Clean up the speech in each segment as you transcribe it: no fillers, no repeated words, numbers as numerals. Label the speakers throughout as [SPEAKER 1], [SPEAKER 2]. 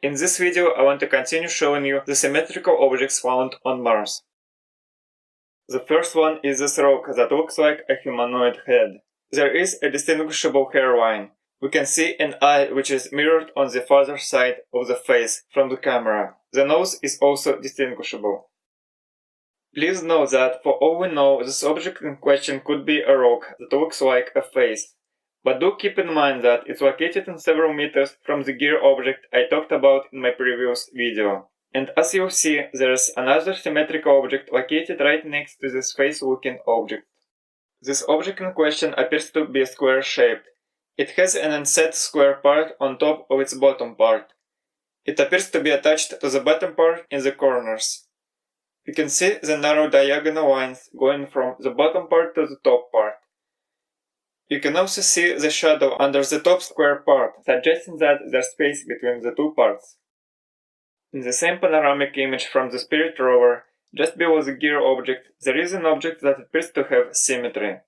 [SPEAKER 1] In this video, I want to continue showing you the symmetrical objects found on Mars. The first one is this rock that looks like a humanoid head. There is a distinguishable hairline. We can see an eye which is mirrored on the farther side of the face from the camera. The nose is also distinguishable. Please note that for all we know, this object in question could be a rock that looks like a face. But do keep in mind that it's located in several meters from the gear object I talked about in my previous video. And as you'll see, there's another symmetrical object located right next to this face-looking object. This object in question appears to be square-shaped. It has an inset square part on top of its bottom part. It appears to be attached to the bottom part in the corners. You can see the narrow diagonal lines going from the bottom part to the top part. You can also see the shadow under the top square part, suggesting that there's space between the two parts. In the same panoramic image from the Spirit rover, just below the gear object, there is an object that appears to have symmetry.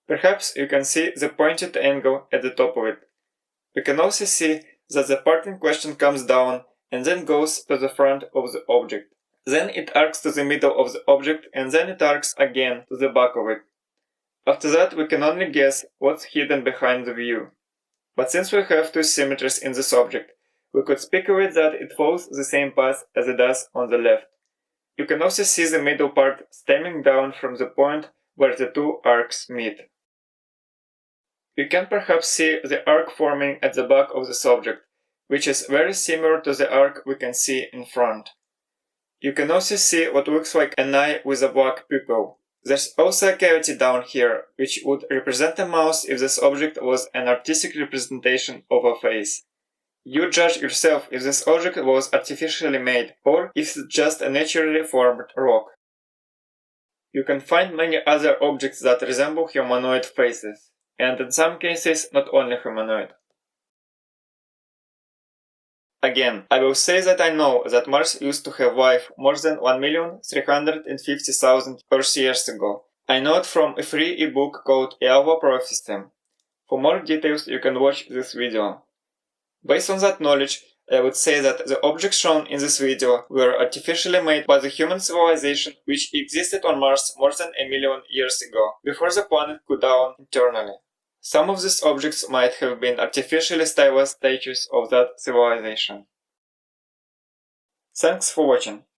[SPEAKER 1] Perhaps you can see the pointed angle at the top of it. You can also see that the part in question comes down and then goes to the front of the object. Then it arcs to the middle of the object and then it arcs again to the back of it. After that, we can only guess what's hidden behind the view. But since we have two symmetries in this object, we could speculate that it follows the same path as it does on the left. You can also see the middle part stemming down from the point where the two arcs meet. You can perhaps see the arc forming at the back of this object, which is very similar to the arc we can see in front. You can also see what looks like an eye with a black pupil. There's also a cavity down here, which would represent a mouth if this object was an artistic representation of a face. You judge yourself if this object was artificially made, or if it's just a naturally formed rock. You can find many other objects that resemble humanoid faces, and in some cases not only humanoid. Again, I will say that I know that Mars used to have life more than 1,350,000 Earth years ago. I know it from a free ebook called Iowa Prophecy. For more details, you can watch this video. Based on that knowledge, I would say that the objects shown in this video were artificially made by the human civilization which existed on Mars more than 1 million years ago, before the planet cooled down internally. Some of these objects might have been artificially stylized statues of that civilization. Thanks for watching.